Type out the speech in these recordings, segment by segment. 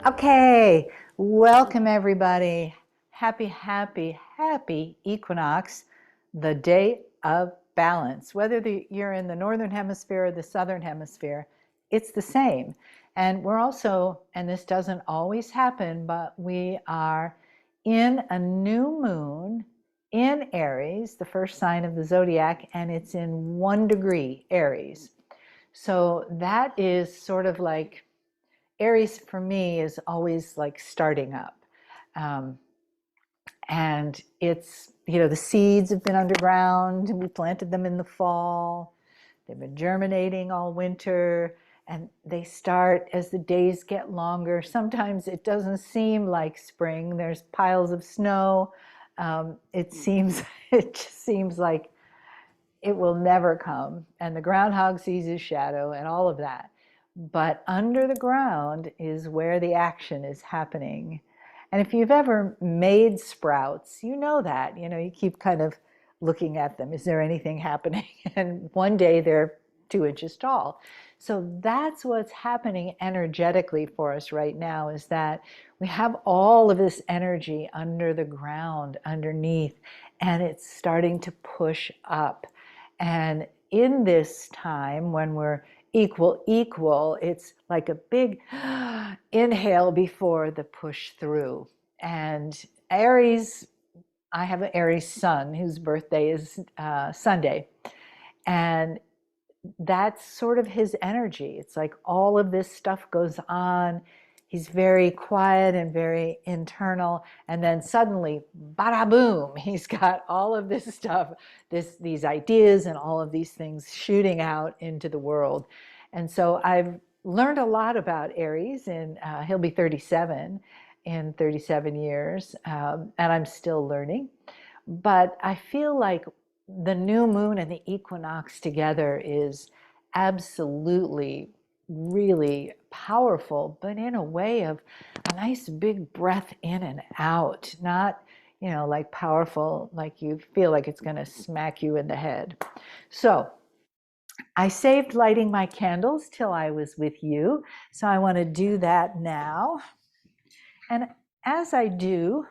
Okay, welcome everybody. Happy Equinox, the day of balance. Whether you're in the Northern Hemisphere or the Southern Hemisphere, it's the same. And we're also, and this doesn't always happen, but we are in a new moon in Aries, the first sign of the zodiac, and it's in 1 degree Aries. So that is sort of like Aries for me is always like starting up. And it's, the seeds have been underground. We planted them in the fall. They've been germinating all winter. And they start as the days get longer. Sometimes it doesn't seem like spring. There's piles of snow. It just seems like it will never come. And the groundhog sees his shadow and all of that. But under the ground is where the action is happening. And if you've ever made sprouts, you know that. You keep kind of looking at them. Is there anything happening? And one day they're 2 inches tall. So that's what's happening energetically for us right now, is that we have all of this energy under the ground, underneath, and it's starting to push up. And in this time when we're equal, it's like a big inhale before the push through. And Aries, I have an Aries son whose birthday is Sunday. And that's sort of his energy. It's like all of this stuff goes on. He's very quiet and very internal. And then suddenly, bada boom, he's got all of this stuff, these ideas and all of these things shooting out into the world. And so I've learned a lot about Aries, and he'll be 37 in 37 years, and I'm still learning. But I feel like the new moon and the equinox together is absolutely really powerful, but in a way of a nice big breath in and out, not, like powerful, like you feel like it's going to smack you in the head. So I saved lighting my candles till I was with you. So I want to do that now. And as I do,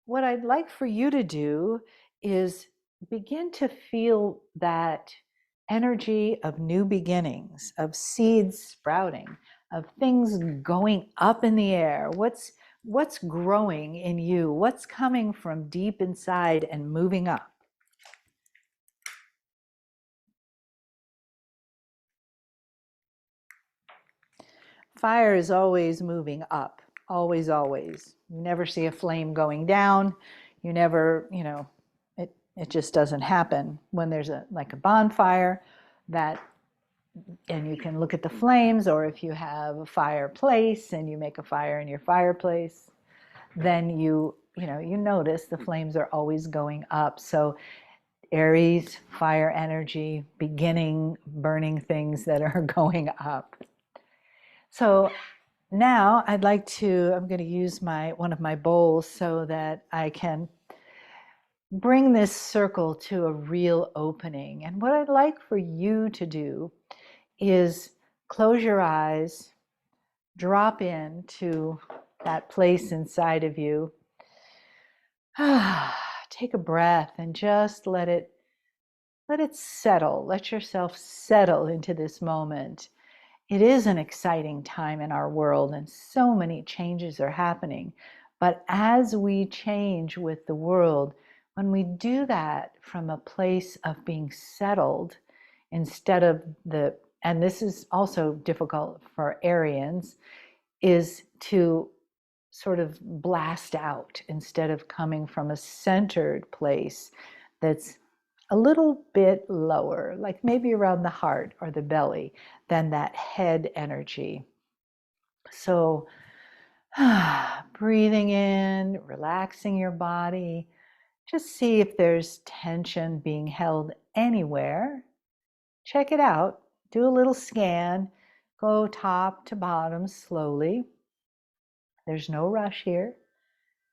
what I'd like for you to do is begin to feel that energy of new beginnings, of seeds sprouting, of things going up in the air. What's growing in you? What's coming from deep inside and moving up? Fire is always moving up, always, always. You never see a flame going down. You never, it just doesn't happen. When there's like a bonfire, and you can look at the flames, or if you have a fireplace and you make a fire in your fireplace, then you notice the flames are always going up. So Aries, fire energy, beginning, burning things that are going up. So now I'm going to use one of my bowls so that I can bring this circle to a real opening. And what I'd like for you to do is close your eyes, drop into that place inside of you. Take a breath and just let it settle. Let yourself settle into this moment. It is an exciting time in our world, and so many changes are happening. But as we change with the world, when we do that from a place of being settled, instead of and this is also difficult for Arians, is to sort of blast out instead of coming from a centered place that's a little bit lower, like maybe around the heart or the belly, than that head energy. So breathing in, relaxing your body. Just see if there's tension being held anywhere. Check it out. Do a little scan. Go top to bottom slowly. There's no rush here.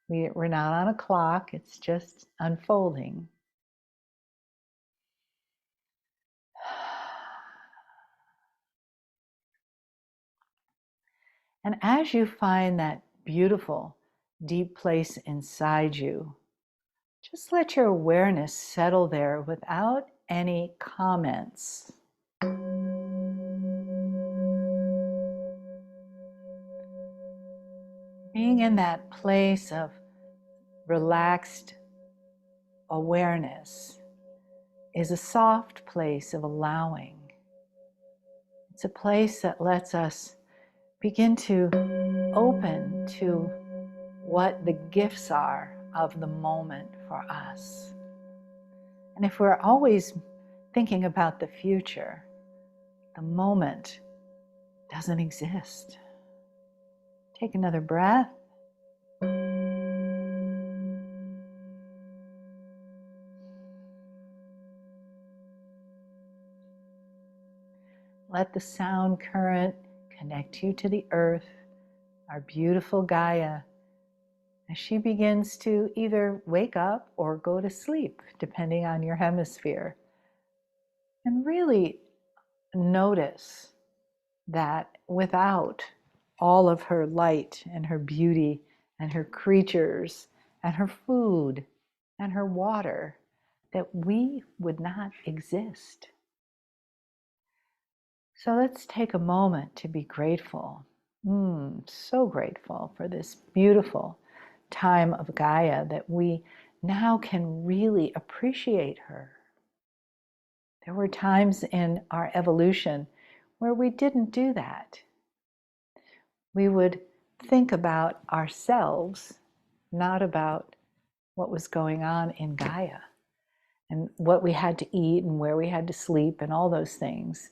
We're not on a clock. It's just unfolding. And as you find that beautiful, deep place inside you, just let your awareness settle there without any comments. Being in that place of relaxed awareness is a soft place of allowing. It's a place that lets us begin to open to what the gifts are of the moment for us. And if we're always thinking about the future, the moment doesn't exist. Take another breath. Let the sound current connect you to the earth, our beautiful Gaia, as she begins to either wake up or go to sleep, depending on your hemisphere. And really notice that without all of her light and her beauty and her creatures and her food and her water, that we would not exist. So let's take a moment to be grateful. So grateful for this beautiful time of Gaia, that we now can really appreciate her. There were times in our evolution where we didn't do that. We would think about ourselves, not about what was going on in Gaia and what we had to eat and where we had to sleep and all those things.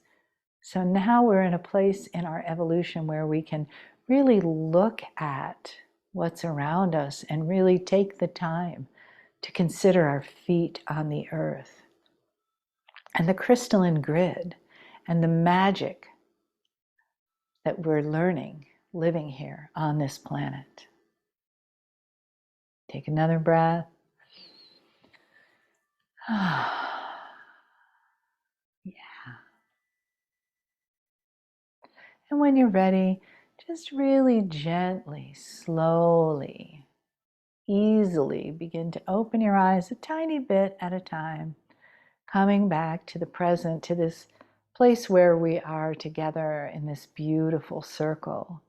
So now we're in a place in our evolution where we can really look at what's around us and really take the time to consider our feet on the earth and the crystalline grid and the magic that we're learning living here on this planet. Take another breath. And when you're ready, just really gently, slowly, easily begin to open your eyes a tiny bit at a time, coming back to the present, to this place where we are together in this beautiful circle.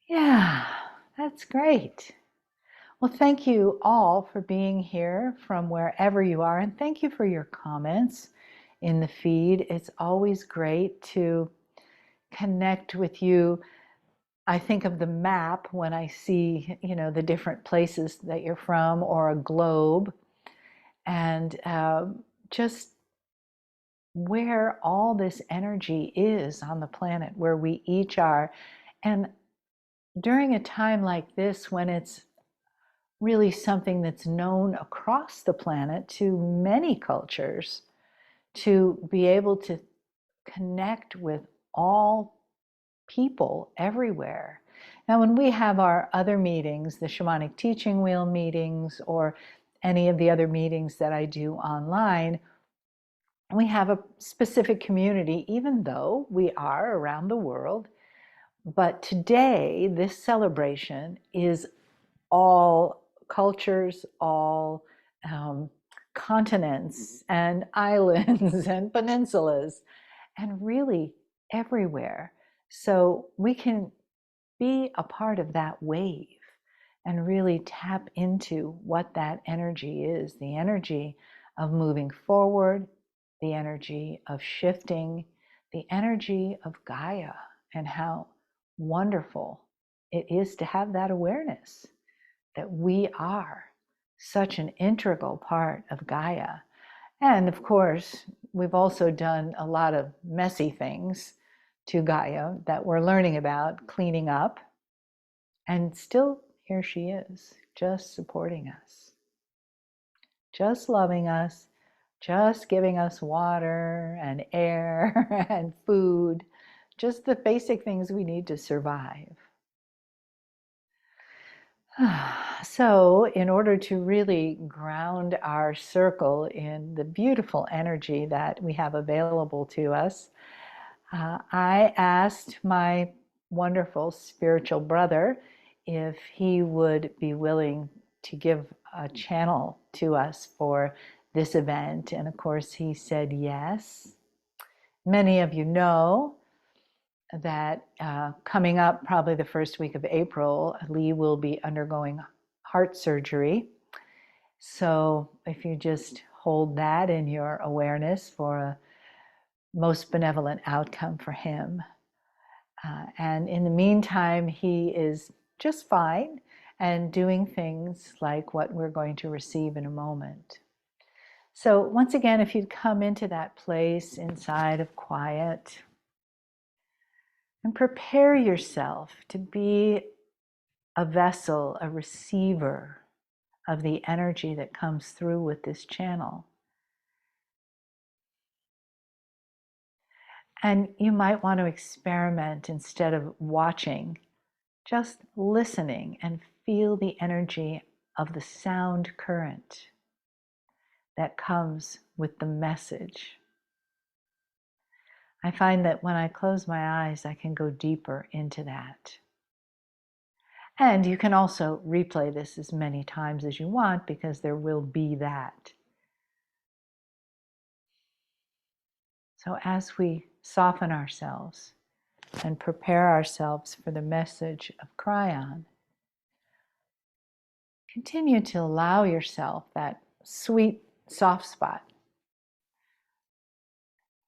Yeah, that's great. Well, thank you all for being here from wherever you are, and thank you for your comments in the feed. It's always great to connect with you. I think of the map when I see, the different places that you're from, or a globe, and just where all this energy is on the planet, where we each are. And during a time like this, when it's really something that's known across the planet to many cultures, to be able to connect with all people everywhere. Now, when we have our other meetings, the Shamanic Teaching Wheel meetings, or any of the other meetings that I do online, we have a specific community, even though we are around the world. But today, this celebration is all cultures, all continents and islands and peninsulas, and really everywhere. So we can be a part of that wave and really tap into what that energy is, the energy of moving forward, the energy of shifting, the energy of Gaia, and how wonderful it is to have that awareness that we are such an integral part of Gaia. And of course, we've also done a lot of messy things to Gaia that we're learning about, cleaning up, and still here she is, just supporting us, just loving us, just giving us water and air and food, just the basic things we need to survive. So, in order to really ground our circle in the beautiful energy that we have available to us, I asked my wonderful spiritual brother if he would be willing to give a channel to us for this event. And of course, he said yes. Many of you know that coming up probably the first week of April, Lee will be undergoing heart surgery. So if you just hold that in your awareness for a most benevolent outcome for him. And in the meantime, he is just fine and doing things like what we're going to receive in a moment. So once again, if you'd come into that place inside of quiet and prepare yourself to be a vessel, a receiver of the energy that comes through with this channel. And you might want to experiment instead of watching, just listening and feel the energy of the sound current that comes with the message. I find that when I close my eyes, I can go deeper into that. And you can also replay this as many times as you want because there will be that. So as we soften ourselves and prepare ourselves for the message of Kryon, continue to allow yourself that sweet, soft spot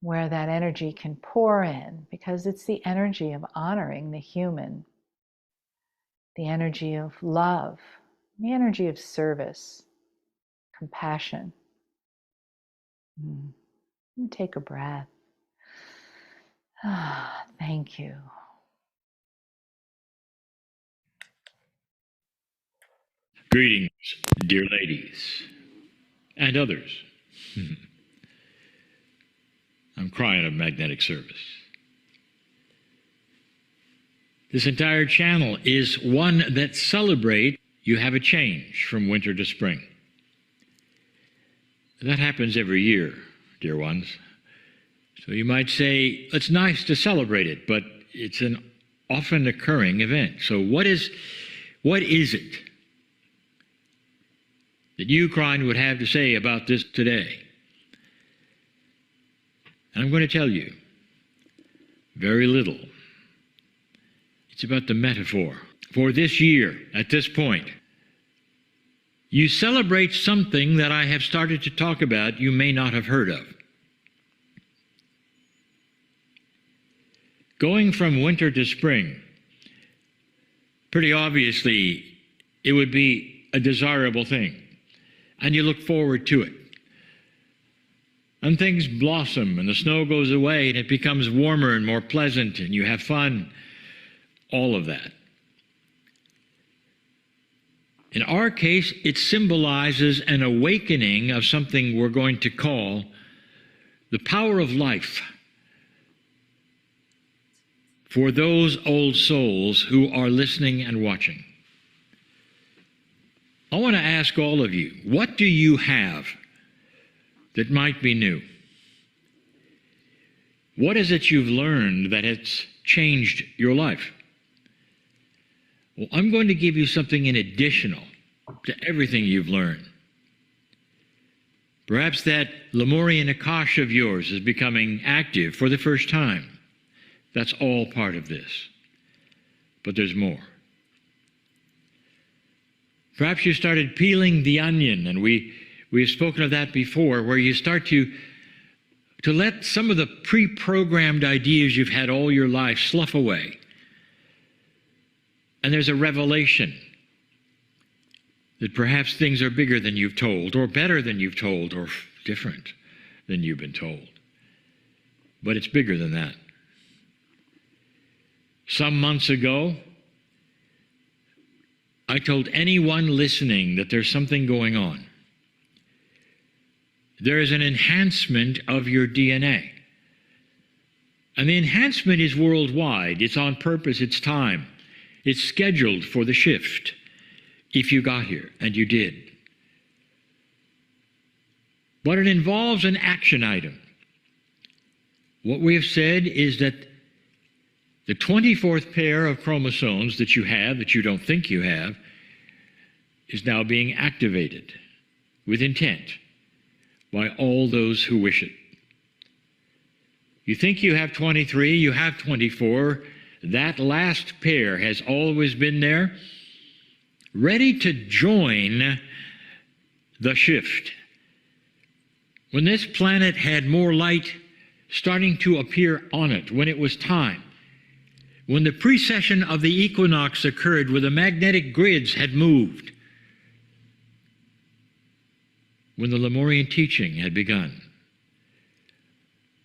where that energy can pour in, because it's the energy of honoring the human, the energy of love, the energy of service, compassion. Take a breath. Thank you. Greetings, dear ladies and others. I'm Kryon of Magnetic Service. This entire channel is one that celebrates you have a change from winter to spring. That happens every year, dear ones. So you might say, it's nice to celebrate it, but it's an often occurring event. So what is it that you, Kryon, would have to say about this today? And I'm going to tell you very little. It's about the metaphor. For this year, at this point, you celebrate something that I have started to talk about you may not have heard of. Going from winter to spring, pretty obviously, it would be a desirable thing, and you look forward to it. And things blossom, and the snow goes away, and it becomes warmer and more pleasant, and you have fun, all of that. In our case, it symbolizes an awakening of something we're going to call the power of life for those old souls who are listening and watching. I want to ask all of you, what do you have that might be new? What is it you've learned that has changed your life? Well, I'm going to give you something in additional to everything you've learned. Perhaps that Lemurian Akash of yours is becoming active for the first time. That's all part of this. But there's more. Perhaps you started peeling the onion, and we've spoken of that before, where you start to let some of the pre-programmed ideas you've had all your life slough away. And there's a revelation that perhaps things are bigger than you've told, or better than you've told, or different than you've been told. But it's bigger than that. Some months ago, I told anyone listening that there's something going on. There is an enhancement of your DNA. And the enhancement is worldwide. It's on purpose. It's time. It's scheduled for the shift if you got here, and you did. But it involves an action item. What we have said is that the 24th pair of chromosomes that you have, that you don't think you have, is now being activated with intent by all those who wish it. You think you have 23, you have 24. That last pair has always been there, ready to join the shift. When this planet had more light starting to appear on it, when it was time, when the precession of the equinox occurred, where the magnetic grids had moved, when the Lemurian teaching had begun,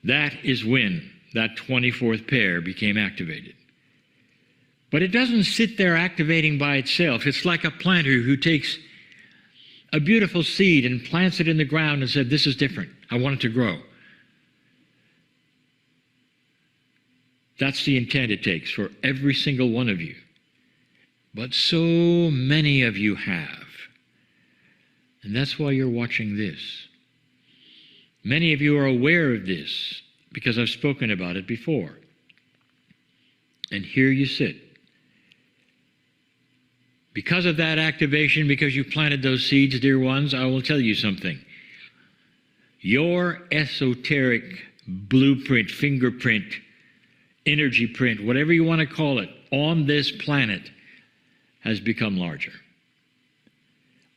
that is when that 24th pair became activated. But it doesn't sit there activating by itself. It's like a planter who takes a beautiful seed and plants it in the ground and said, this is different. I want it to grow. That's the intent it takes for every single one of you. But so many of you have. And that's why you're watching this. Many of you are aware of this because I've spoken about it before. And here you sit. Because of that activation, because you planted those seeds, dear ones, I will tell you something. Your esoteric blueprint, fingerprint, energy print, whatever you want to call it, on this planet has become larger.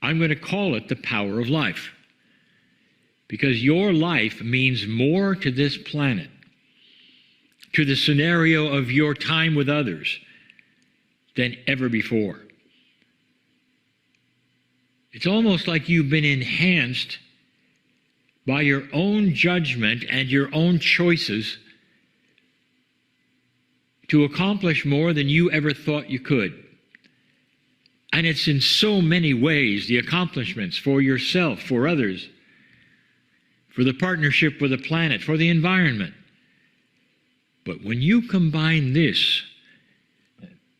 I'm going to call it the power of life. Because your life means more to this planet, to the scenario of your time with others, than ever before. It's almost like you've been enhanced by your own judgment and your own choices to accomplish more than you ever thought you could. And it's in so many ways, the accomplishments for yourself, for others, for the partnership with the planet, for the environment. But when you combine this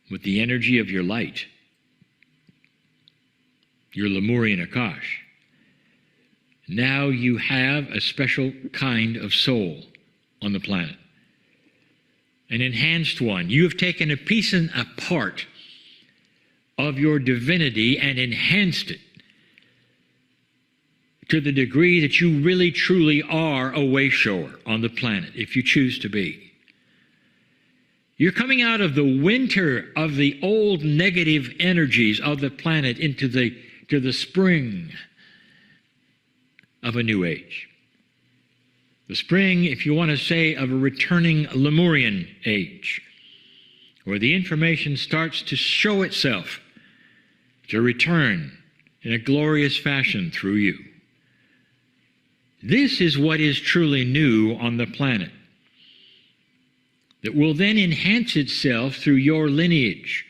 with the energy of your light, your Lemurian Akash, now you have a special kind of soul on the planet. An enhanced one. You have taken a piece and a part of your divinity and enhanced it to the degree that you really truly are a wayshower on the planet, if you choose to be. You're coming out of the winter of the old negative energies of the planet into the spring of a new age. The spring, if you want to say, of a returning Lemurian age, where the information starts to show itself to return in a glorious fashion through you. This is what is truly new on the planet, that will then enhance itself through your lineage.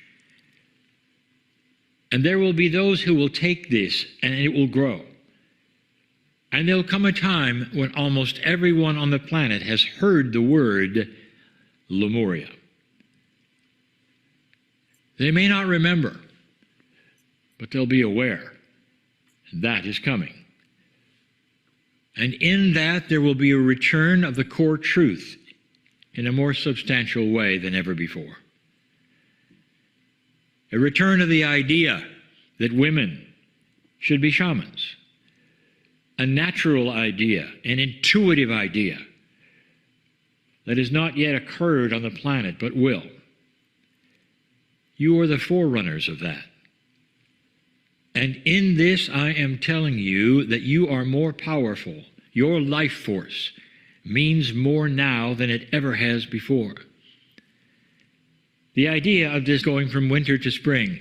And there will be those who will take this and it will grow. And there'll come a time when almost everyone on the planet has heard the word Lemuria. They may not remember, but they'll be aware that is coming. And in that there will be a return of the core truth in a more substantial way than ever before. A return of the idea that women should be shamans. A natural idea, an intuitive idea that has not yet occurred on the planet but will. You are the forerunners of that. And in this I am telling you that you are more powerful. Your life force means more now than it ever has before. The idea of this going from winter to spring,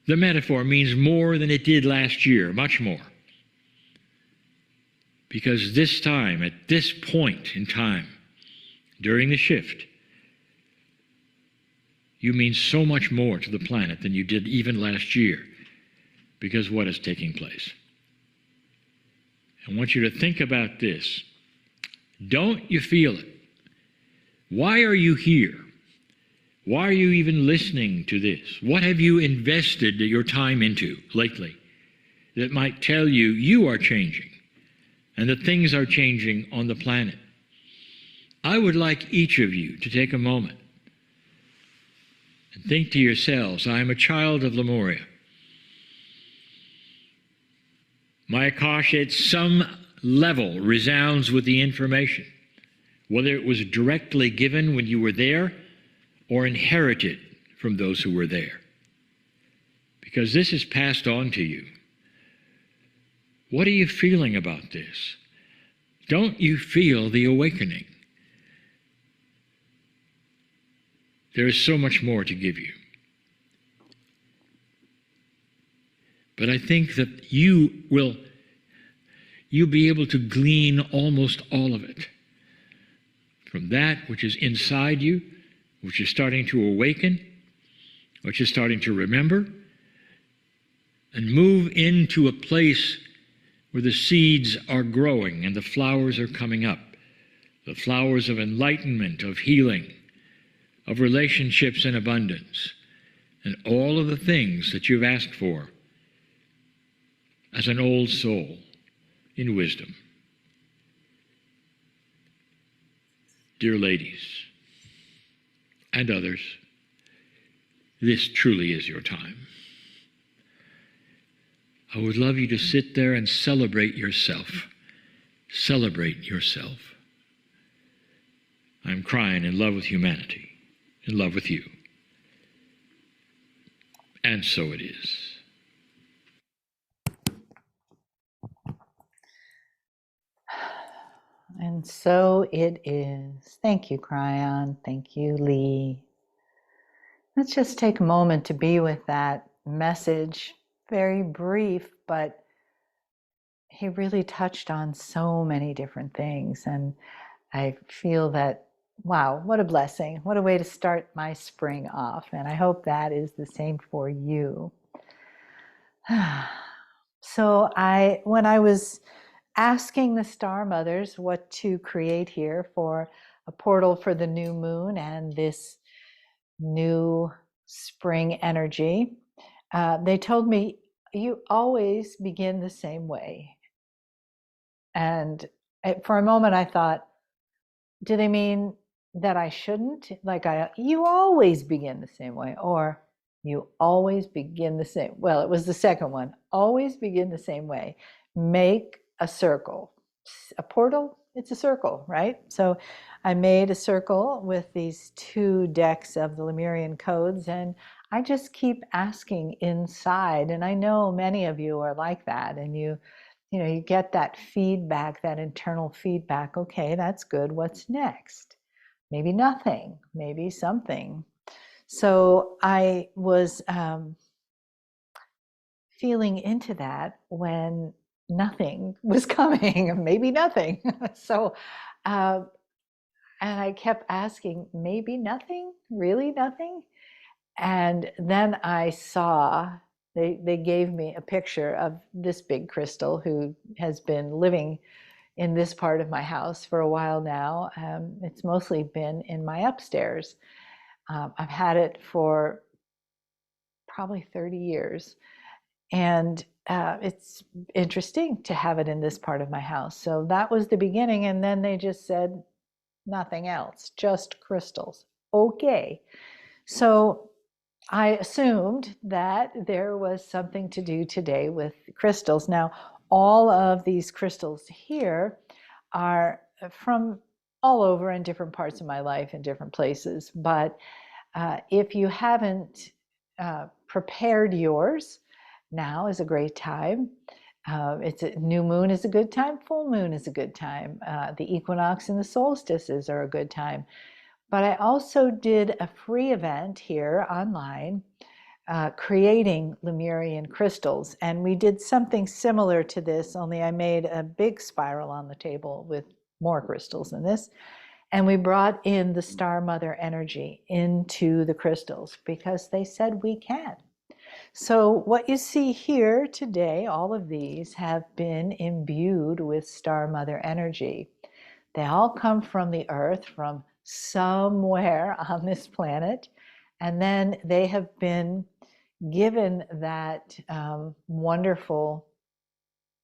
the metaphor means more than it did last year, much more. Because this time, at this point in time, during the shift, you mean so much more to the planet than you did even last year, because what is taking place. I want you to think about this. Don't you feel it? Why are you here? Why are you even listening to this? What have you invested your time into lately that might tell you you are changing and that things are changing on the planet? I would like each of you to take a moment and think to yourselves, I am a child of Lemuria. My Akasha at some level resounds with the information, whether it was directly given when you were there or inherited from those who were there. Because this is passed on to you. What are you feeling about this? Don't you feel the awakening? There is so much more to give you. But I think that you'll be able to glean almost all of it from that which is inside you, which is starting to awaken, which is starting to remember, and move into a place where the seeds are growing and the flowers are coming up, the flowers of enlightenment, of healing, of relationships and abundance, and all of the things that you've asked for as an old soul in wisdom. Dear ladies and others, this truly is your time. I would love you to sit there and celebrate yourself. Celebrate yourself. I'm Kryon, in love with humanity, in love with you. And so it is. And so it is. Thank you, Kryon. Thank you, Lee. Let's just take a moment to be with that message. Very brief, but he really touched on so many different things. And I feel that, wow, what a blessing. What a way to start my spring off. And I hope that is the same for you. So when I was asking the Star Mothers what to create here for a portal for the new moon and this new spring energy, they told me, you always begin the same way. And for a moment I thought, do they mean that I shouldn't? Like, you always begin the same way, or you always begin the same. Well, it was the second one. Always begin the same way. Make a circle. A portal, it's a circle, right? So I made a circle with these 2 decks of the Lemurian codes, and I just keep asking inside. And I know many of you are like that, and you get that feedback, that internal feedback. Okay, that's good. What's next? Maybe nothing, maybe something. So I was feeling into that when nothing was coming, maybe nothing. So, and I kept asking, maybe nothing? Really nothing? And then I saw, they gave me a picture of this big crystal who has been living in this part of my house for a while now. It's mostly been in my upstairs. I've had it for probably 30 years. And it's interesting to have it in this part of my house. So that was the beginning. And then they just said nothing else, just crystals. Okay. So I assumed that there was something to do today with crystals. Now, all of these crystals here are from all over in different parts of my life in different places. But if you haven't prepared yours, now is a great time. It's a new moon is a good time. Full moon is a good time. The equinox and the solstices are a good time. But I also did a free event here online, creating Lemurian crystals. And we did something similar to this, only I made a big spiral on the table with more crystals than this. And we brought in the Star Mother energy into the crystals because they said we can. So what you see here today, all of these have been imbued with Star Mother energy. They all come from the earth, from somewhere on this planet, and then they have been given that wonderful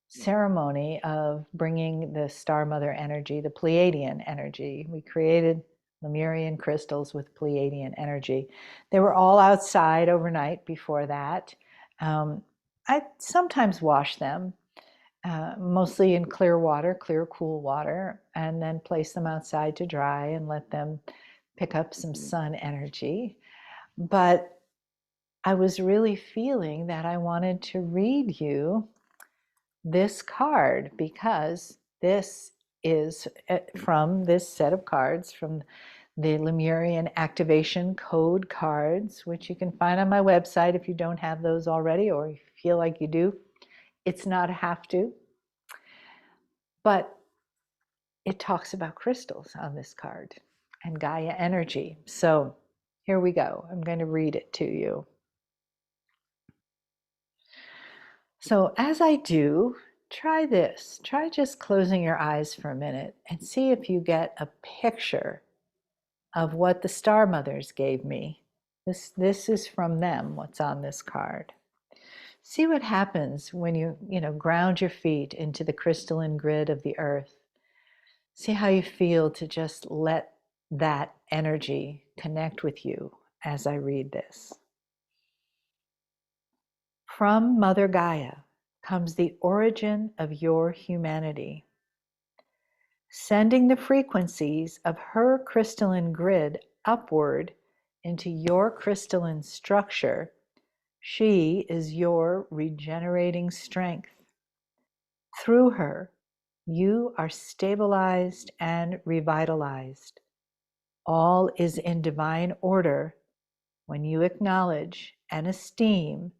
ceremony of bringing the Star Mother energy, the Pleiadian energy. We created Lemurian crystals with Pleiadian energy. They were all outside overnight before that. I sometimes wash them, mostly in clear water, clear, cool water, and then place them outside to dry and let them pick up some sun energy. But I was really feeling that I wanted to read you this card because this is from this set of cards from the Lemurian activation code cards, which you can find on my website if you don't have those already or you feel like you do. It's not a have to, but it talks about crystals on this card and Gaia energy. So here we go. I'm going to read it to you. So as I do, try this. Try just closing your eyes for a minute and see if you get a picture of what the Star Mothers gave me. This is from them, what's on this card. See what happens when you ground your feet into the crystalline grid of the earth. See how you feel to just let that energy connect with you as I read this. From Mother Gaia comes the origin of your humanity. Sending the frequencies of her crystalline grid upward into your crystalline structure, she is your regenerating strength. Through her, you are stabilized and revitalized. All is in divine order when you acknowledge and esteem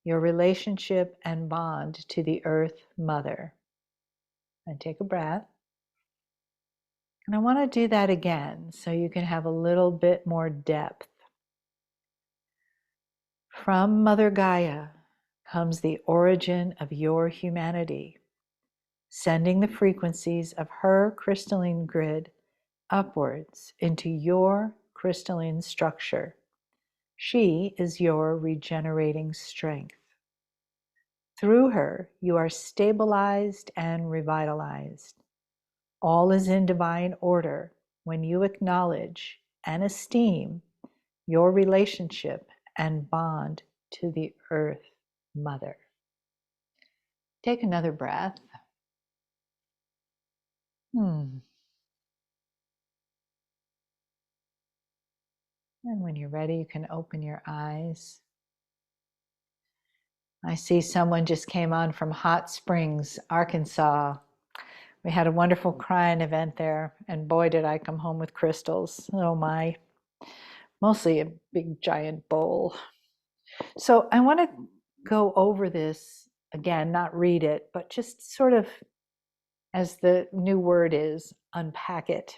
your relationship and bond to the Earth Mother. And take a breath. And I want to do that again so you can have a little bit more depth. From Mother Gaia comes the origin of your humanity, sending the frequencies of her crystalline grid upwards into your crystalline structure. She is your regenerating strength. Through her, you are stabilized and revitalized. All is in divine order when you acknowledge and esteem your relationship and bond to the Earth Mother. Take another breath. And when you're ready, you can open your eyes. I see someone just came on from Hot Springs, Arkansas. We had a wonderful Kryon event there, and boy, did I come home with crystals. Oh my, mostly a big giant bowl. So I want to go over this again, not read it, but just sort of, as the new word is, unpack it.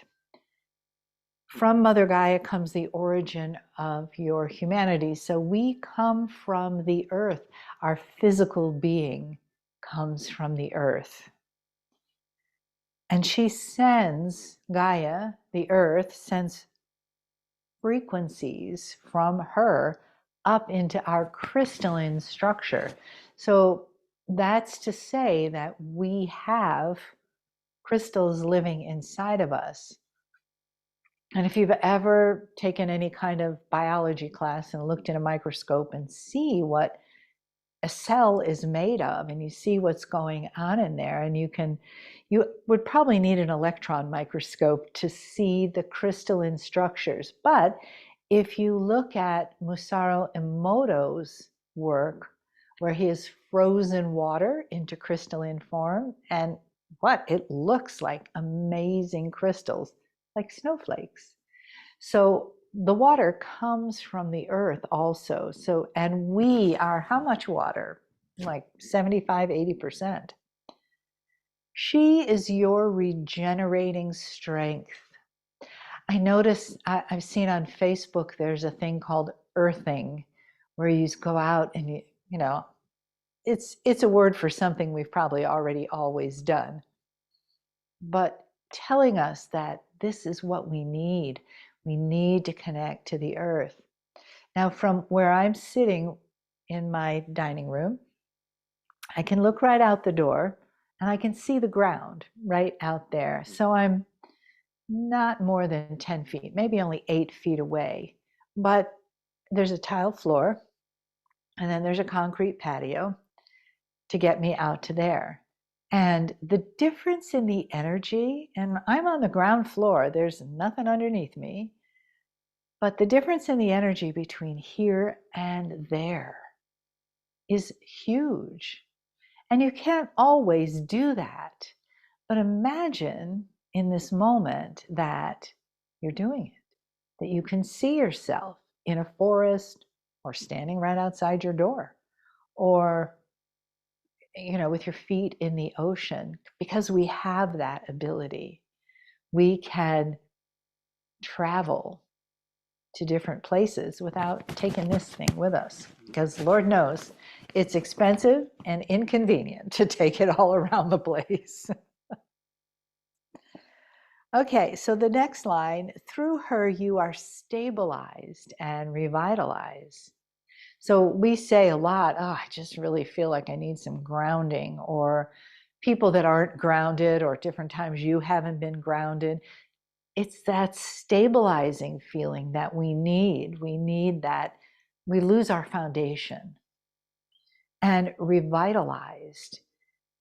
From Mother Gaia comes the origin of your humanity. So we come from the earth. Our physical being comes from the earth. And she sends, Gaia, the earth, sends frequencies from her up into our crystalline structure. So that's to say that we have crystals living inside of us. And if you've ever taken any kind of biology class and looked in a microscope and see what a cell is made of, and you see what's going on in there, and you would probably need an electron microscope to see the crystalline structures. But if you look at Masaru Emoto's work, where he has frozen water into crystalline form, and what it looks like amazing crystals, like snowflakes. So the water comes from the earth also. So, and we are how much water? Like 75, 80%. She is your regenerating strength. I notice, I've seen on Facebook, there's a thing called earthing, where you go out and you know, it's a word for something we've probably already always done. But telling us that this is what we need. We need to connect to the earth. Now, from where I'm sitting in my dining room, I can look right out the door and I can see the ground right out there. So I'm not more than 10 feet, maybe only 8 feet away. But there's a tile floor, and then there's a concrete patio to get me out to there. And the difference in the energy, and I'm on the ground floor, there's nothing underneath me, but the difference in the energy between here and there is huge. And you can't always do that. But imagine in this moment that you're doing it, that you can see yourself in a forest or standing right outside your door, or with your feet in the ocean. Because we have that ability, we can travel to different places without taking this thing with us, because Lord knows it's expensive and inconvenient to take it all around the place. Okay, so the next line, through her you are stabilized and revitalized. So we say a lot, oh, I just really feel like I need some grounding, or people that aren't grounded, or different times you haven't been grounded. It's that stabilizing feeling that we need. We need that. We lose our foundation. And revitalized,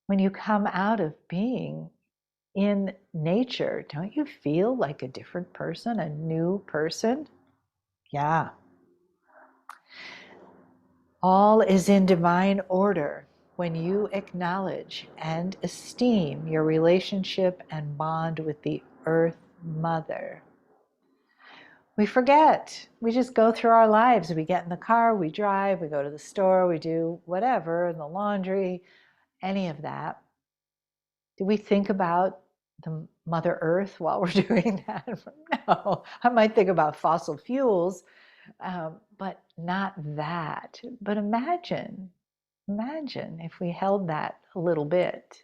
when you come out of being in nature, don't you feel like a different person, a new person? Yeah. All is in divine order when you acknowledge and esteem your relationship and bond with the Earth Mother. We forget. We just go through our lives. We get in the car, we drive, we go to the store, we do whatever, the laundry, any of that. Do we think about the Mother Earth while we're doing that? No, I might think about fossil fuels, but not that. But imagine if we held that a little bit,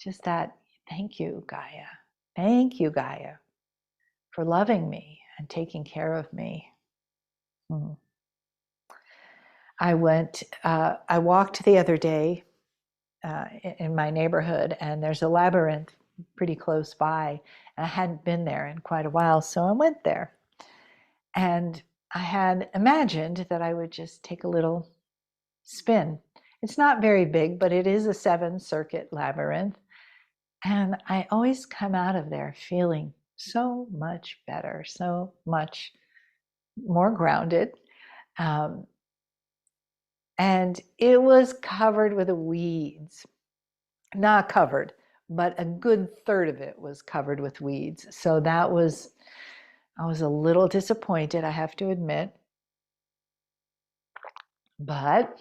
just that, thank you, Gaia. Thank you, Gaia, for loving me and taking care of me. I walked the other day in my neighborhood, and there's a labyrinth pretty close by, and I hadn't been there in quite a while, so I went there. And I had imagined that I would just take a little spin. It's not very big, but it is a 7-circuit labyrinth. And I always come out of there feeling so much better, so much more grounded. And it was covered with weeds. Not covered, but a good third of it was covered with weeds. So I was a little disappointed, I have to admit. But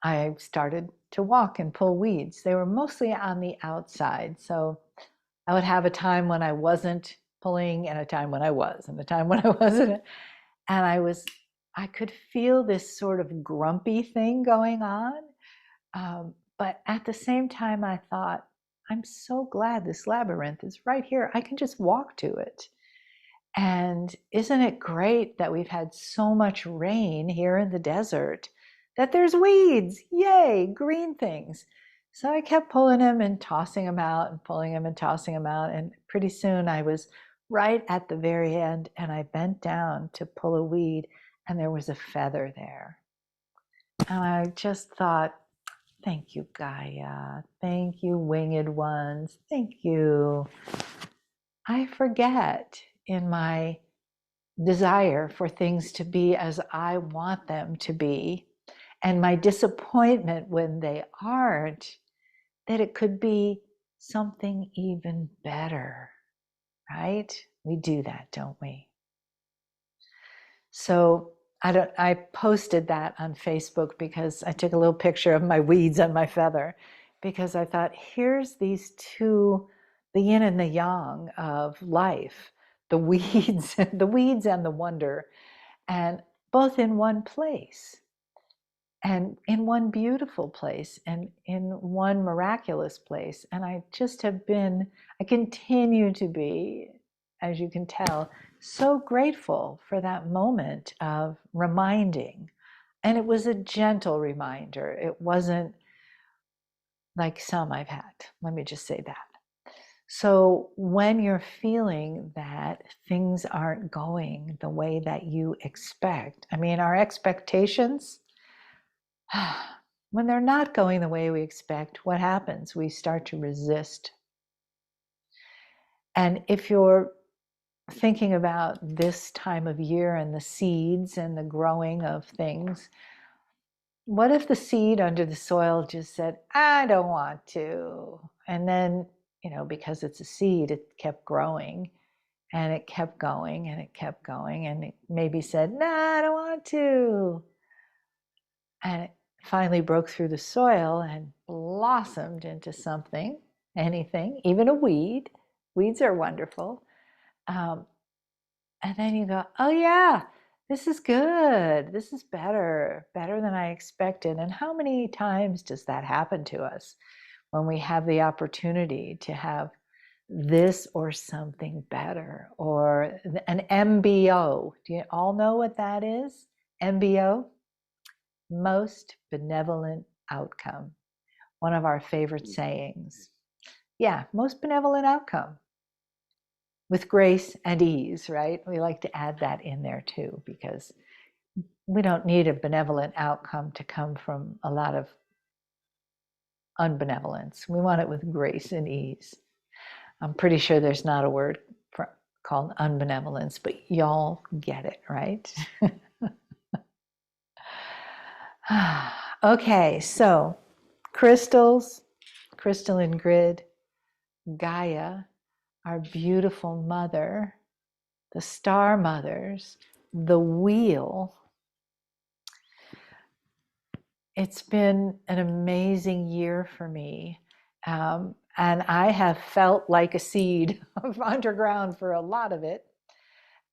I started to walk and pull weeds. They were mostly on the outside. So I would have a time when I wasn't pulling, and a time when I was, and a time when I wasn't. And I could feel this sort of grumpy thing going on. But at the same time, I thought, I'm so glad this labyrinth is right here. I can just walk to it. And isn't it great that we've had so much rain here in the desert that there's weeds? Yay, green things. So I kept pulling them and tossing them out, and pulling them and tossing them out. And pretty soon I was right at the very end, and I bent down to pull a weed, and there was a feather there. And I just thought, thank you, Gaia. Thank you, winged ones. Thank you. I forget in my desire for things to be as I want them to be, and my disappointment when they aren't, that it could be something even better, right? We do that, don't we? So I posted that on Facebook because I took a little picture of my weeds and my feather, because I thought, here's these two, the yin and the yang of life, the weeds, the weeds and the wonder, and both in one place, and in one beautiful place, and in one miraculous place. And I continue to be, as you can tell, so grateful for that moment of reminding. And it was a gentle reminder. It wasn't like some I've had. Let me just say that. So when you're feeling that things aren't going the way that you expect, I mean, our expectations, when they're not going the way we expect, what happens? We start to resist. And if you're thinking about this time of year and the seeds and the growing of things, what if the seed under the soil just said, I don't want to? And then, because it's a seed, it kept growing and it kept going and it kept going. And it maybe said, nah, I don't want to. And it finally broke through the soil and blossomed into something, anything, even a weed. Weeds are wonderful. And then you go, oh yeah, this is good. This is better than I expected. And how many times does that happen to us when we have the opportunity to have this or something better, or an MBO? Do you all know what that is? MBO? Most benevolent outcome. One of our favorite sayings. Yeah, most benevolent outcome. With grace and ease, right? We like to add that in there too, because we don't need a benevolent outcome to come from a lot of unbenevolence. We want it with grace and ease. I'm pretty sure there's not a word called unbenevolence, but y'all get it, right? Okay, so crystals, crystalline grid, Gaia, our beautiful mother, the star mothers, the wheel. It's been an amazing year for me. And I have felt like a seed underground for a lot of it,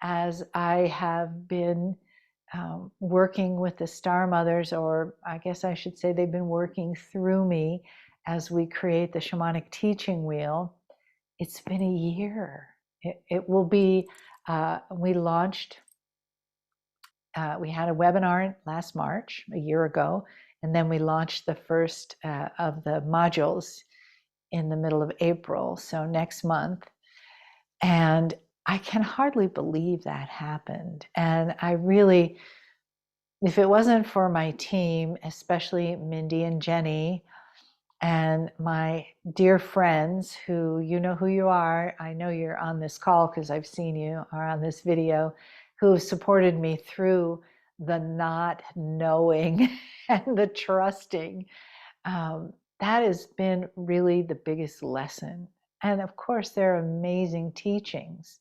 as I have been working with the Star Mothers, or I guess I should say they've been working through me as we create the shamanic teaching wheel. It's been a year. It will be, we launched, we had a webinar last March, a year ago, and then we launched the first of the modules in the middle of April, so next month. And I can hardly believe that happened. And I really, if it wasn't for my team, especially Mindy and Jenny, and my dear friends who, you know who you are, I know you're on this call because I've seen you, or on this video, who have supported me through the not knowing and the trusting. That has been really the biggest lesson. And of course, there are amazing teachings,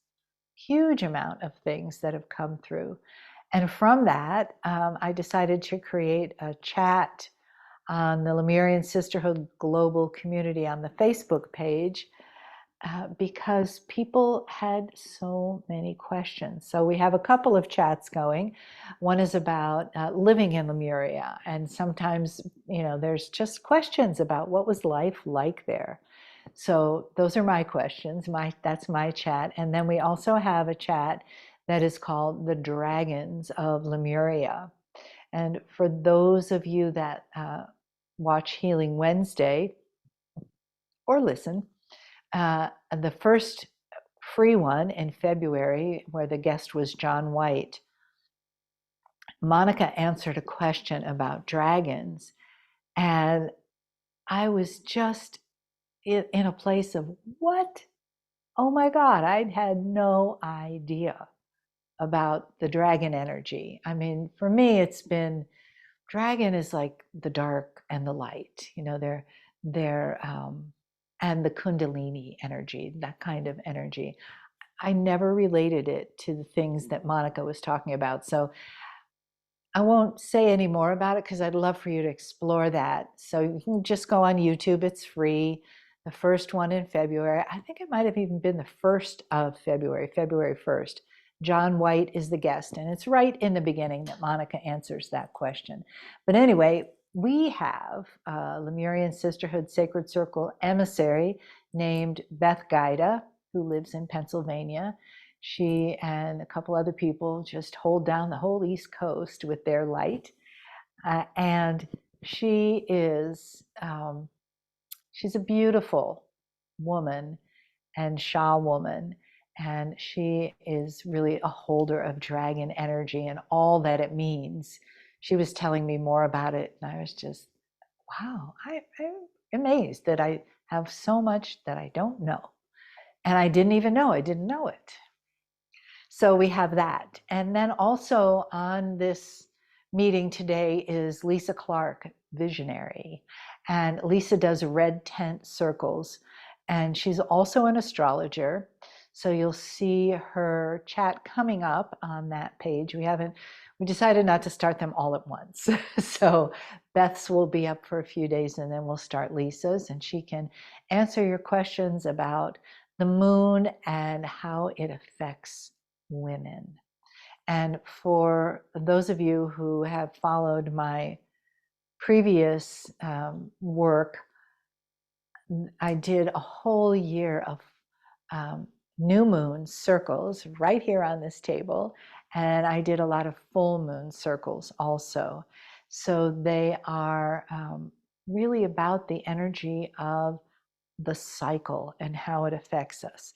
huge amount of things that have come through. And from that, I decided to create a chat on the Lemurian Sisterhood global community on the Facebook page, because people had so many questions. So we have a couple of chats going. One is about living in Lemuria, and sometimes, there's just questions about what was life like there. So those are my questions. That's my chat. And then we also have a chat that is called the Dragons of Lemuria. And for those of you that watch Healing Wednesday or listen, the first free one in February, where the guest was John White, Monica answered a question about dragons. And I was just in a place of, what? Oh my God, I'd had no idea about the dragon energy. I mean, for me, it's been, dragon is like the dark and the light, they're and the kundalini energy, that kind of energy. I never related it to the things that Monica was talking about. So I won't say any more about it because I'd love for you to explore that. So you can just go on YouTube, it's free. The first one in February, I think it might have even been the 1st of February, February 1st. John White is the guest, and it's right in the beginning that Monica answers that question. But anyway, we have a Lemurian Sisterhood Sacred Circle emissary named Beth Gaida, who lives in Pennsylvania. She and a couple other people just hold down the whole East Coast with their light. And she is She's a beautiful woman and Sha woman, and she is really a holder of dragon energy and all that it means. She was telling me more about it, and I was just, wow, I'm amazed that I have so much that I don't know. And I didn't even know I didn't know it. So we have that. And then also on this meeting today is Lisa Clark, visionary. And Lisa does red tent circles. And she's also an astrologer. So you'll see her chat coming up on that page. We decided not to start them all at once. So Beth's will be up for a few days and then we'll start Lisa's, and she can answer your questions about the moon and how it affects women. And for those of you who have followed my previous work, I did a whole year of new moon circles right here on this table. And I did a lot of full moon circles also. So they are really about the energy of the cycle and how it affects us.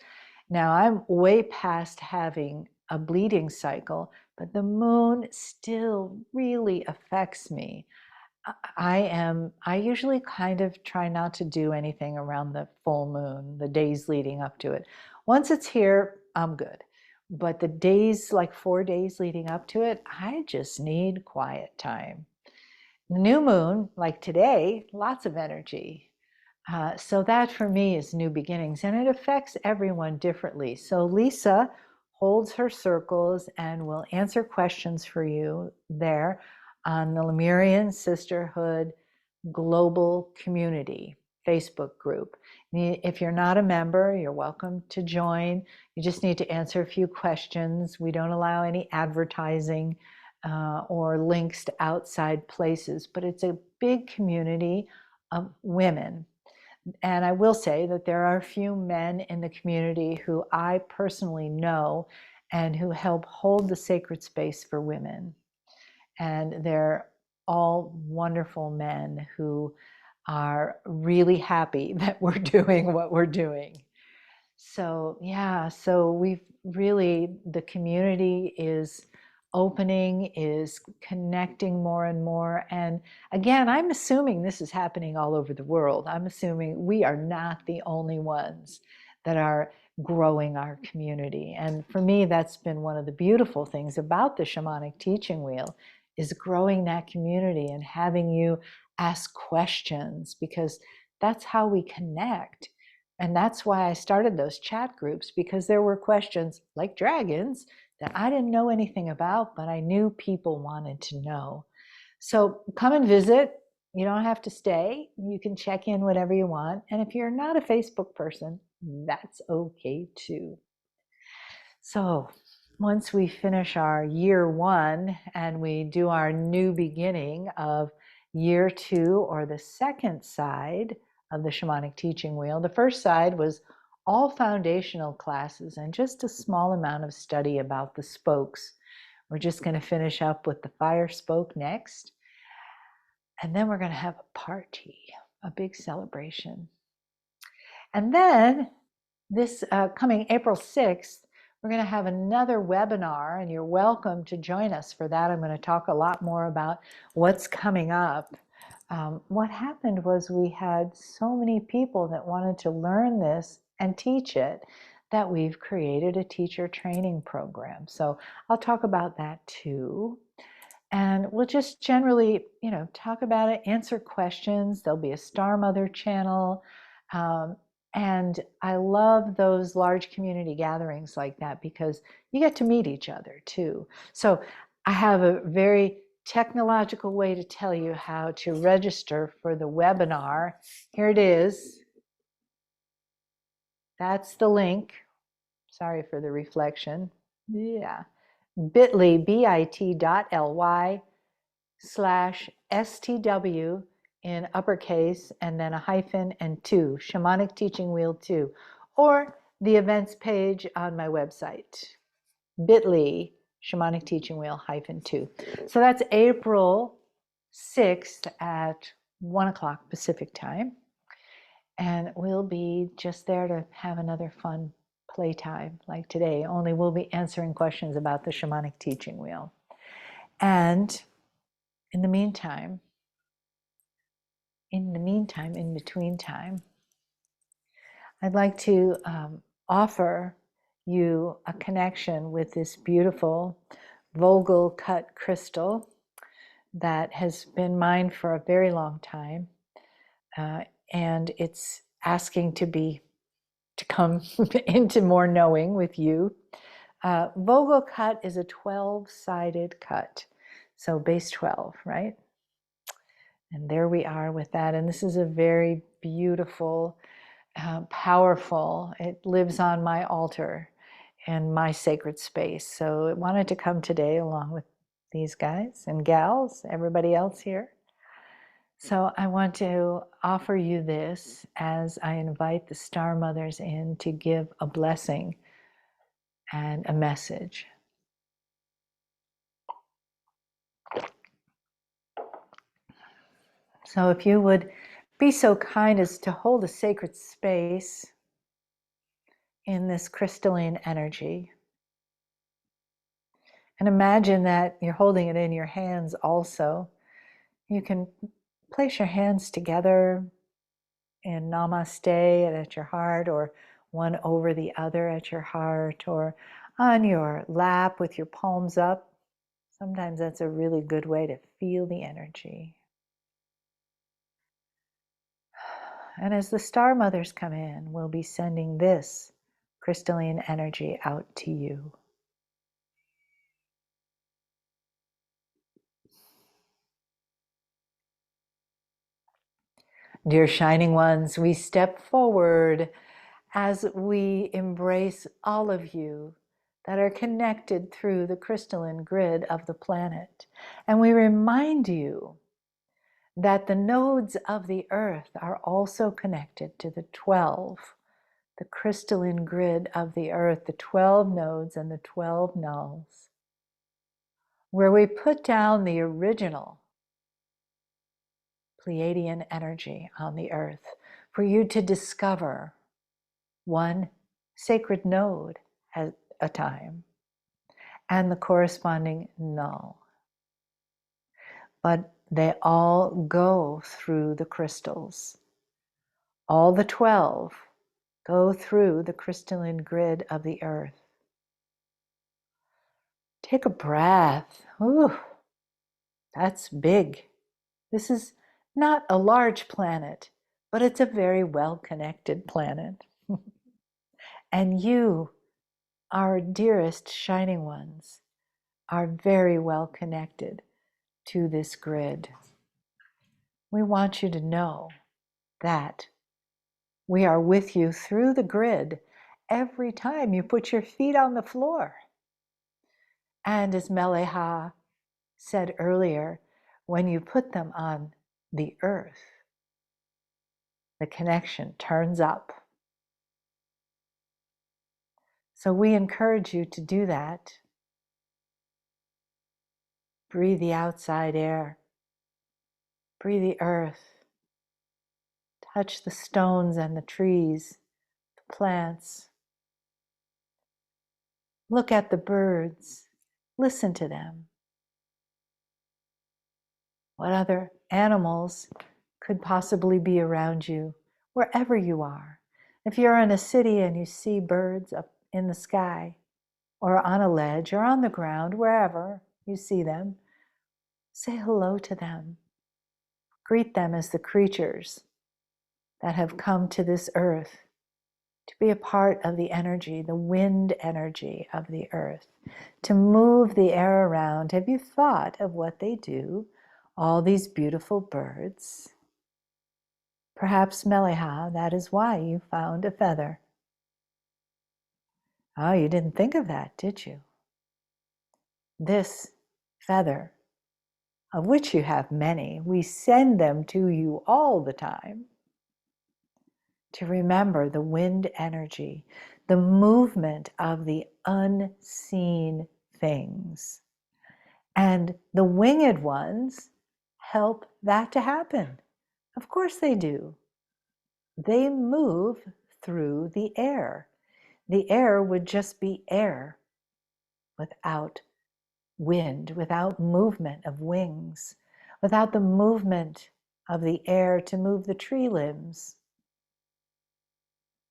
Now, I'm way past having a bleeding cycle, but the moon still really affects me. I usually kind of try not to do anything around the full moon, the days leading up to it. Once it's here, I'm good. But the days, like 4 days leading up to it, I just need quiet time. New moon, like today, lots of energy. So that for me is new beginnings, and it affects everyone differently. So Lisa holds her circles and will answer questions for you there on the Lemurian Sisterhood Global Community Facebook group. If you're not a member, you're welcome to join. You just need to answer a few questions. We don't allow any advertising or links to outside places, but it's a big community of women. And I will say that there are a few men in the community who I personally know and who help hold the sacred space for women. And they're all wonderful men who are really happy that we're doing what we're doing. So, yeah, so we've really, the community is opening, is connecting more and more. And again, I'm assuming this is happening all over the world. I'm assuming we are not the only ones that are growing our community. And for me, that's been one of the beautiful things about the shamanic teaching wheel, is growing that community and having you ask questions, because that's how we connect. And that's why I started those chat groups, because there were questions like dragons that I didn't know anything about, but I knew people wanted to know. So come and visit. You don't have to stay. You can check in whenever you want. And if you're not a Facebook person, that's okay too. So once we finish our year one and we do our new beginning of year two, or the second side of the shamanic teaching wheel, the first side was all foundational classes and just a small amount of study about the spokes. We're just going to finish up with the fire spoke next. And then we're going to have a party, a big celebration. And then this coming April 6th, we're going to have another webinar, and you're welcome to join us for that. I'm going to talk a lot more about what's coming up. What happened was we had so many people that wanted to learn this and teach it that we've created a teacher training program. So I'll talk about that too. And we'll just generally, talk about it, answer questions. There'll be a Star Mother channel. And I love those large community gatherings like that, because you get to meet each other too. So I have a very technological way to tell you how to register for the webinar. Here it is. That's the link. Sorry for the reflection. Yeah. bit.ly, bit.ly/STW in uppercase and then a hyphen and 2, Shamanic Teaching Wheel 2, or the events page on my website, bit.ly, Shamanic Teaching Wheel -2. So that's April 6th at 1 o'clock Pacific time. And we'll be just there to have another fun playtime like today, only we'll be answering questions about the shamanic teaching wheel. And in the meantime, in between time, I'd like to offer you a connection with this beautiful Vogel cut crystal that has been mine for a very long time. And it's asking to come into more knowing with you. Vogel cut is a 12-sided cut, so base 12, right? And there we are with that. And this is a very beautiful, powerful, it lives on my altar and my sacred space. So it wanted to come today along with these guys and gals, everybody else here. So I want to offer you this as I invite the Star Mothers in to give a blessing and a message. So if you would be so kind as to hold a sacred space in this crystalline energy. And imagine that you're holding it in your hands also. You can place your hands together in namaste at your heart, or one over the other at your heart, or on your lap with your palms up. Sometimes that's a really good way to feel the energy. And as the Star Mothers come in, we'll be sending this crystalline energy out to you. Dear Shining Ones, we step forward as we embrace all of you that are connected through the crystalline grid of the planet. And we remind you that the nodes of the earth are also connected to the 12, the crystalline grid of the earth, the 12 nodes and the 12 nulls, where we put down the original Pleiadian energy on the earth for you to discover one sacred node at a time and the corresponding null. But they all go through the crystals. All the 12 go through the crystalline grid of the earth. Take a breath. Ooh, that's big. This is not a large planet, but it's a very well-connected planet. And you, our dearest shining ones, are very well connected to this grid. We want you to know that we are with you through the grid every time you put your feet on the floor. And as Mele'ha said earlier, when you put them on the earth, the connection turns up. So we encourage you to do that. Breathe the outside air. Breathe the earth. Touch the stones and the trees, the plants. Look at the birds. Listen to them. What other animals could possibly be around you, wherever you are? If you're in a city and you see birds up in the sky, or on a ledge, or on the ground, wherever you see them, say hello to them. Greet them as the creatures that have come to this earth to be a part of the energy, the wind energy of the earth, to move the air around. Have you thought of what they do? All these beautiful birds. Perhaps, Mele'ha, that is why you found a feather. Oh, you didn't think of that, did you? This feather, of which you have many, we send them to you all the time to remember the wind energy, the movement of the unseen things. And the winged ones help that to happen. Of course they do. they move through the air. The air would just be air without wind, without movement of wings, without the movement of the air to move the tree limbs,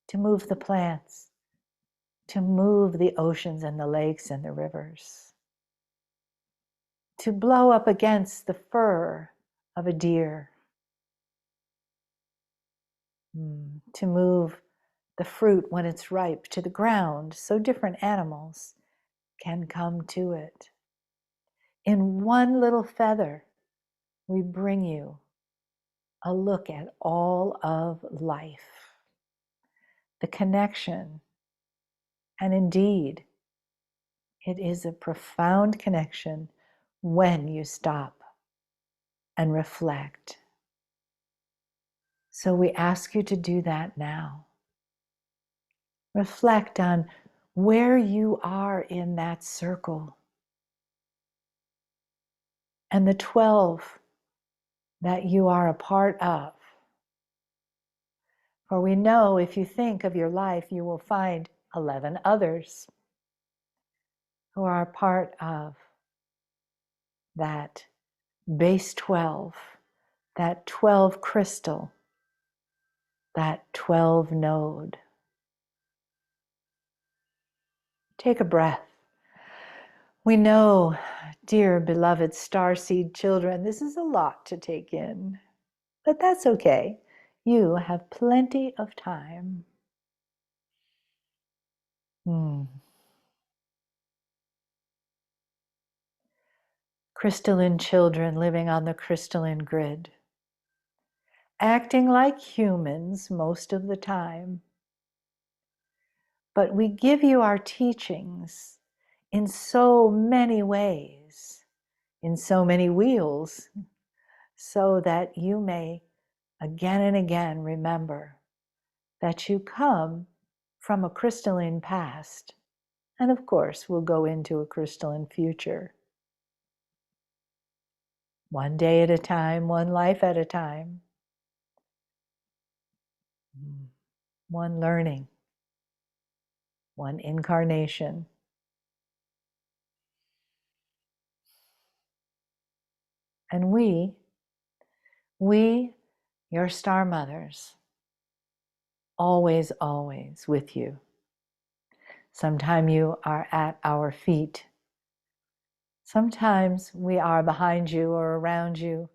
to move the plants, to move the oceans and the lakes and the rivers, to blow up against the fur of a deer, to move the fruit when it's ripe to the ground so different animals can come to it. In one little feather, we bring you a look at all of life, the connection, and indeed, it is a profound connection when you stop and reflect. So we ask you to do that now. Reflect on where you are in that circle and the 12 that you are a part of. For we know if you think of your life, you will find 11 others who are a part of that base 12, that 12 crystal, that 12 node. Take a breath. We know, dear beloved starseed children, this is a lot to take in, but that's okay. You have plenty of time. Crystalline children living on the crystalline grid, acting like humans most of the time. But we give you our teachings in so many ways, in so many wheels, so that you may again and again remember that you come from a crystalline past, and of course we'll go into a crystalline future. One day at a time, one life at a time, one learning, one incarnation. And we, your star mothers, always, always with you. Sometimes you are at our feet. Sometimes we are behind you or around you.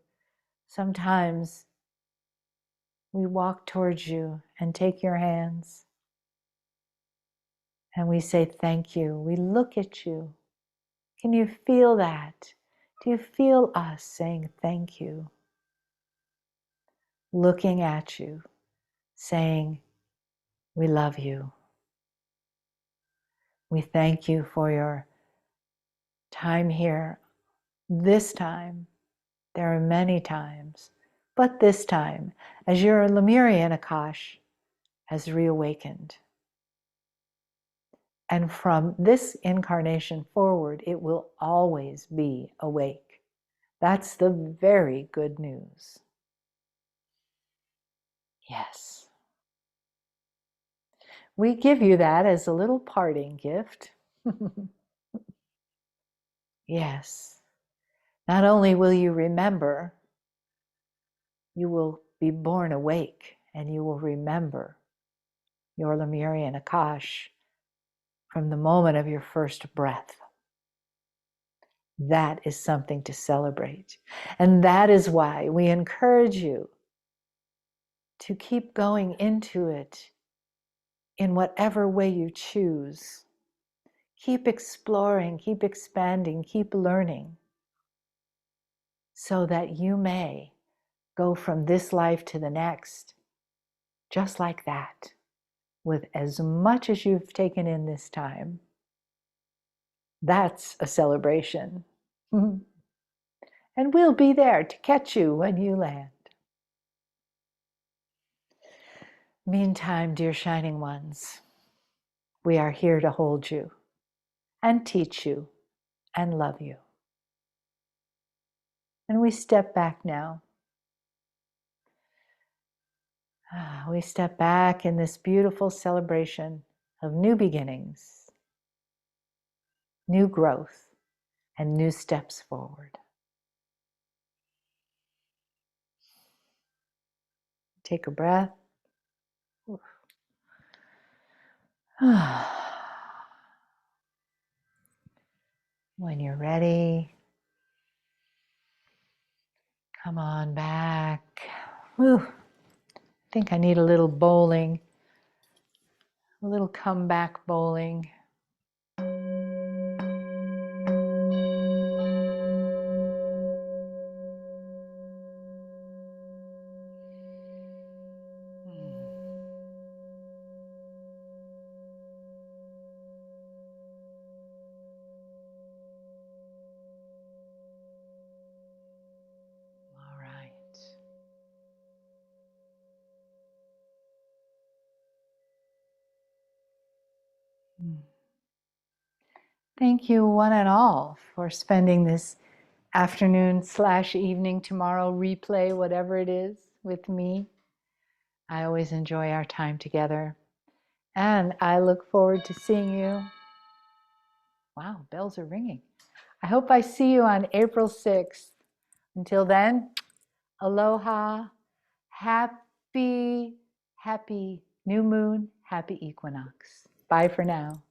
Sometimes we walk towards you and take your hands. And we say thank you. We look at you. Can you feel that? Do you feel us saying thank you? Looking at you, saying, we love you. We thank you for your time here. This time, there are many times, but this time, as your Lemurian Akash has reawakened. And from this incarnation forward, it will always be awake. That's the very good news. Yes. We give you that as a little parting gift. Yes. Not only will you remember, you will be born awake and you will remember your Lemurian Akash from the moment of your first breath. That is something to celebrate. And that is why we encourage you to keep going into it in whatever way you choose. Keep exploring, keep expanding, keep learning, so that you may go from this life to the next, just like that, with as much as you've taken in this time. That's a celebration. And we'll be there to catch you when you land. Meantime, dear shining ones, we are here to hold you and teach you and love you. And we step back now. We step back in this beautiful celebration of new beginnings, new growth, and new steps forward. Take a breath. When you're ready, come on back. Whew. I think I need a little bowling, a little comeback bowling. All right. Thank you, one and all, for spending this afternoon/evening, tomorrow replay, whatever it is, with me. I always enjoy our time together. And I look forward to seeing you. Wow, bells are ringing. I hope I see you on April 6th. Until then, aloha, happy new moon, happy equinox. Bye for now.